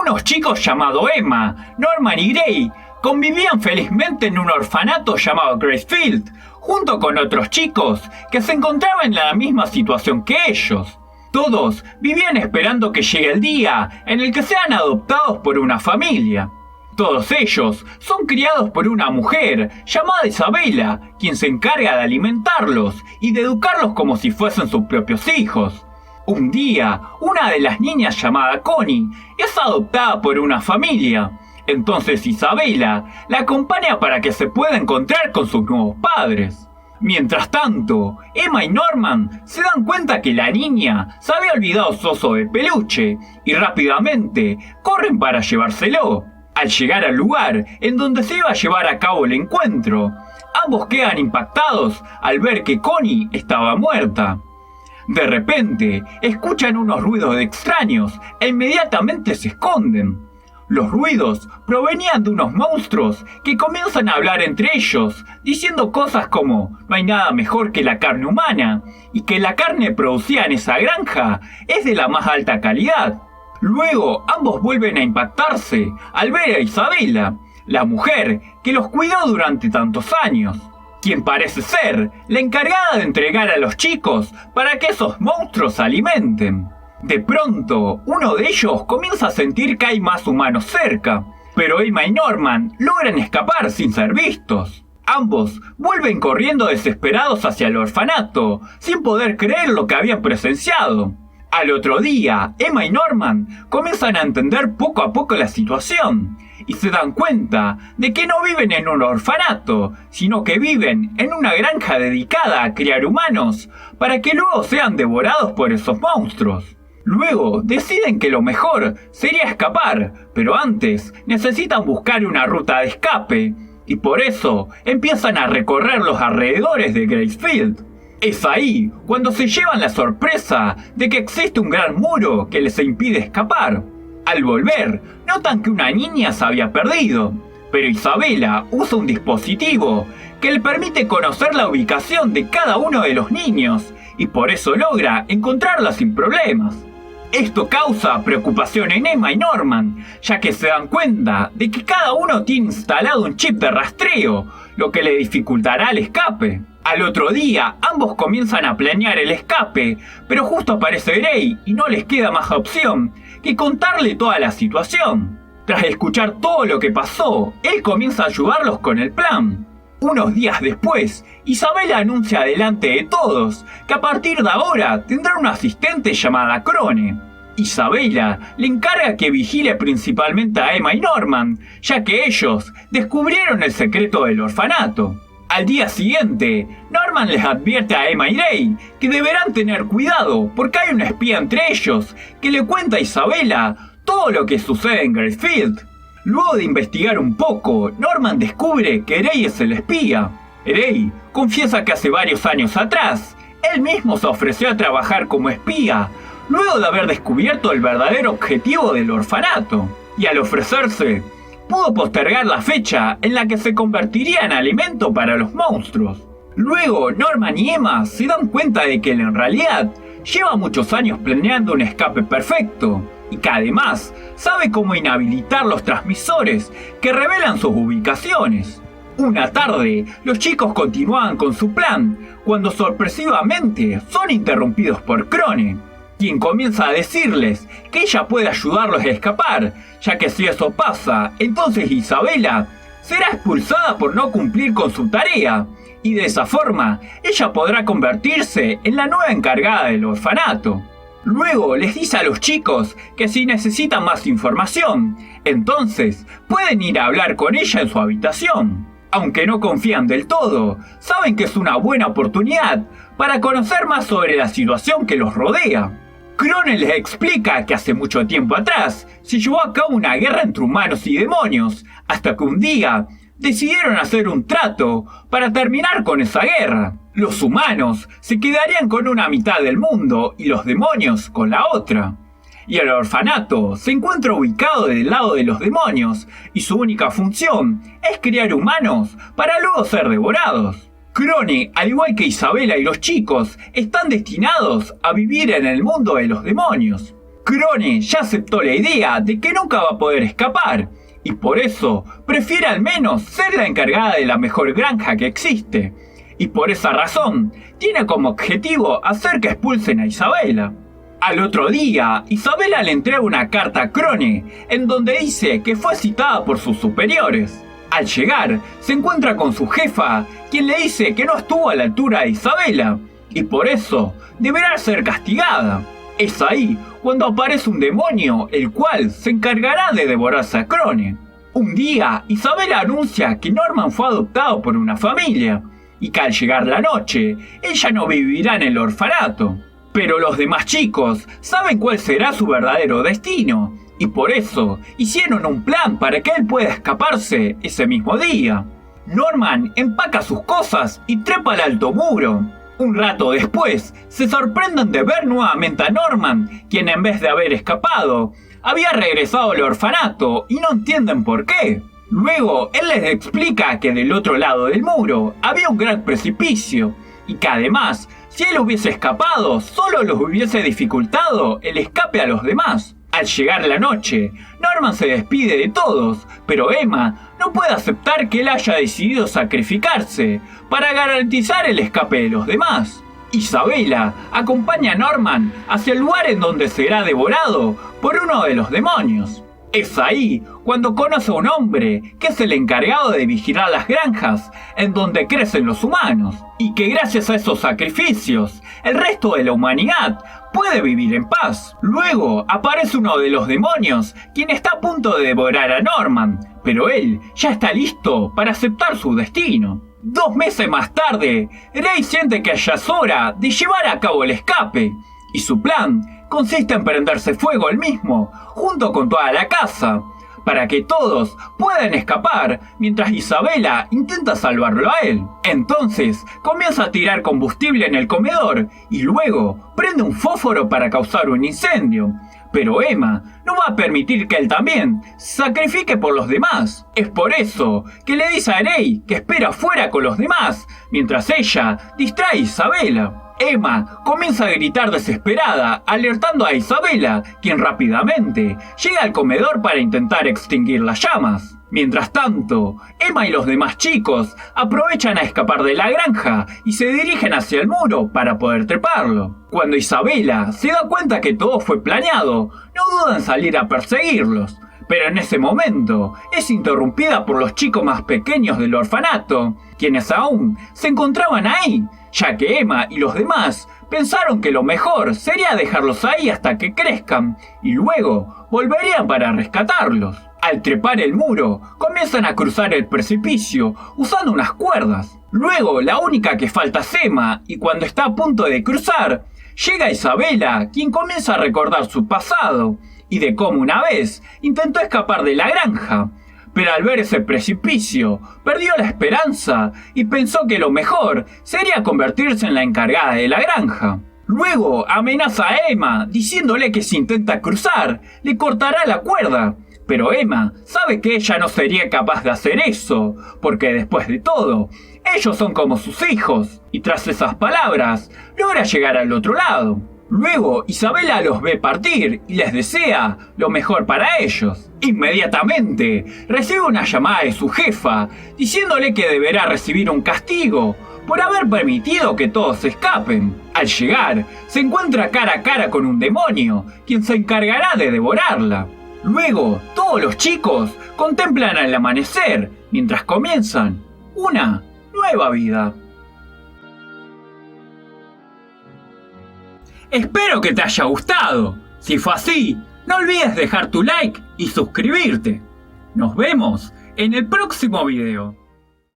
Unos chicos llamados Emma, Norman y Gray convivían felizmente en un orfanato llamado Gracefield, junto con otros chicos que se encontraban en la misma situación que ellos. Todos vivían esperando que llegue el día en el que sean adoptados por una familia. Todos ellos son criados por una mujer llamada Isabela, quien se encarga de alimentarlos y de educarlos como si fuesen sus propios hijos. Un día, una de las niñas llamada Connie es adoptada por una familia. Entonces Isabela la acompaña para que se pueda encontrar con sus nuevos padres. Mientras tanto, Emma y Norman se dan cuenta que la niña se había olvidado su oso de peluche y rápidamente corren para llevárselo. Al llegar al lugar en donde se iba a llevar a cabo el encuentro, ambos quedan impactados al ver que Connie estaba muerta. De repente, escuchan unos ruidos extraños e inmediatamente se esconden. Los ruidos provenían de unos monstruos que comienzan a hablar entre ellos, diciendo cosas como no hay nada mejor que la carne humana y que la carne producida en esa granja es de la más alta calidad. Luego ambos vuelven a impactarse al ver a Isabela, la mujer que los cuidó durante tantos años, quien parece ser la encargada de entregar a los chicos para que esos monstruos se alimenten. De pronto, uno de ellos comienza a sentir que hay más humanos cerca, pero Emma y Norman logran escapar sin ser vistos. Ambos vuelven corriendo desesperados hacia el orfanato, sin poder creer lo que habían presenciado. Al otro día, Emma y Norman comienzan a entender poco a poco la situación y se dan cuenta de que no viven en un orfanato, sino que viven en una granja dedicada a criar humanos para que luego sean devorados por esos monstruos. Luego deciden que lo mejor sería escapar, pero antes necesitan buscar una ruta de escape y por eso empiezan a recorrer los alrededores de Gracefield. Es ahí cuando se llevan la sorpresa de que existe un gran muro que les impide escapar. Al volver, notan que una niña se había perdido, pero Isabela usa un dispositivo que le permite conocer la ubicación de cada uno de los niños y por eso logra encontrarla sin problemas. Esto causa preocupación en Emma y Norman, ya que se dan cuenta de que cada uno tiene instalado un chip de rastreo, lo que le dificultará el escape. Al otro día, ambos comienzan a planear el escape, pero justo aparece Gray y no les queda más opción que contarle toda la situación. Tras escuchar todo lo que pasó, él comienza a ayudarlos con el plan. Unos días después, Isabela anuncia delante de todos que a partir de ahora tendrá una asistente llamada Crone. Isabela le encarga que vigile principalmente a Emma y Norman, ya que ellos descubrieron el secreto del orfanato. Al día siguiente, Norman les advierte a Emma y Gray que deberán tener cuidado porque hay un espía entre ellos que le cuenta a Isabela todo lo que sucede en Gracefield. Luego de investigar un poco, Norman descubre que Gray es el espía. Gray confiesa que hace varios años atrás, él mismo se ofreció a trabajar como espía, luego de haber descubierto el verdadero objetivo del orfanato. Y al ofrecerse, pudo postergar la fecha en la que se convertiría en alimento para los monstruos. Luego, Norman y Emma se dan cuenta de que él en realidad lleva muchos años planeando un escape perfecto, y que además sabe cómo inhabilitar los transmisores que revelan sus ubicaciones. Una tarde, los chicos continuaban con su plan, cuando sorpresivamente son interrumpidos por Crone, quien comienza a decirles que ella puede ayudarlos a escapar, ya que si eso pasa, entonces Isabela será expulsada por no cumplir con su tarea, y de esa forma ella podrá convertirse en la nueva encargada del orfanato. Luego les dice a los chicos que si necesitan más información, entonces pueden ir a hablar con ella en su habitación. Aunque no confían del todo, saben que es una buena oportunidad para conocer más sobre la situación que los rodea. Crone les explica que hace mucho tiempo atrás se llevó a cabo una guerra entre humanos y demonios, hasta que un día decidieron hacer un trato para terminar con esa guerra. Los humanos se quedarían con una mitad del mundo y los demonios con la otra. Y el orfanato se encuentra ubicado del lado de los demonios y su única función es criar humanos para luego ser devorados. Crone, al igual que Isabela y los chicos, están destinados a vivir en el mundo de los demonios. Crone ya aceptó la idea de que nunca va a poder escapar, y por eso prefiere al menos ser la encargada de la mejor granja que existe. Y por esa razón, tiene como objetivo hacer que expulsen a Isabela. Al otro día, Isabela le entrega una carta a Crone, en donde dice que fue citada por sus superiores. Al llegar, se encuentra con su jefa, quien le dice que no estuvo a la altura de Isabela, y por eso deberá ser castigada. Es ahí cuando aparece un demonio, el cual se encargará de devorarse a Crone. Un día, Isabela anuncia que Norman fue adoptado por una familia, y que al llegar la noche, ella no vivirá en el orfanato. Pero los demás chicos saben cuál será su verdadero destino, y por eso hicieron un plan para que él pueda escaparse ese mismo día. Norman empaca sus cosas y trepa al alto muro. Un rato después, se sorprenden de ver nuevamente a Norman, quien en vez de haber escapado, había regresado al orfanato y no entienden por qué. Luego, él les explica que del otro lado del muro había un gran precipicio, y que además, si él hubiese escapado, solo les hubiese dificultado el escape a los demás. Al llegar la noche, Norman se despide de todos, pero Emma no puede aceptar que él haya decidido sacrificarse para garantizar el escape de los demás. Isabela acompaña a Norman hacia el lugar en donde será devorado por uno de los demonios. Es ahí cuando conoce a un hombre que es el encargado de vigilar las granjas en donde crecen los humanos, y que gracias a esos sacrificios, el resto de la humanidad puede vivir en paz. Luego aparece uno de los demonios, quien está a punto de devorar a Norman, pero él ya está listo para aceptar su destino. 2 meses más tarde, Ray siente que ya es hora de llevar a cabo el escape, y su plan consiste en prenderse fuego él mismo, junto con toda la casa, para que todos puedan escapar mientras Isabela intenta salvarlo a él. Entonces comienza a tirar combustible en el comedor y luego prende un fósforo para causar un incendio. Pero Emma no va a permitir que él también se sacrifique por los demás. Es por eso que le dice a Ray que espera afuera con los demás, mientras ella distrae a Isabela. Emma comienza a gritar desesperada, alertando a Isabela, quien rápidamente llega al comedor para intentar extinguir las llamas. Mientras tanto, Emma y los demás chicos aprovechan a escapar de la granja y se dirigen hacia el muro para poder treparlo. Cuando Isabela se da cuenta que todo fue planeado, no duda en salir a perseguirlos. Pero en ese momento es interrumpida por los chicos más pequeños del orfanato, quienes aún se encontraban ahí, ya que Emma y los demás pensaron que lo mejor sería dejarlos ahí hasta que crezcan y luego volverían para rescatarlos. Al trepar el muro, comienzan a cruzar el precipicio usando unas cuerdas. Luego, la única que falta es Emma, y cuando está a punto de cruzar, llega Isabela, quien comienza a recordar su pasado y de cómo una vez intentó escapar de la granja, pero al ver ese precipicio perdió la esperanza y pensó que lo mejor sería convertirse en la encargada de la granja. Luego amenaza a Emma diciéndole que si intenta cruzar le cortará la cuerda, pero Emma sabe que ella no sería capaz de hacer eso, porque después de todo, ellos son como sus hijos, y tras esas palabras logra llegar al otro lado. Luego Isabela los ve partir y les desea lo mejor para ellos. Inmediatamente recibe una llamada de su jefa diciéndole que deberá recibir un castigo por haber permitido que todos escapen. Al llegar, se encuentra cara a cara con un demonio, quien se encargará de devorarla. Luego, todos los chicos contemplan el amanecer mientras comienzan una nueva vida. Espero que te haya gustado. Si fue así, no olvides dejar tu like y suscribirte. Nos vemos en el próximo video.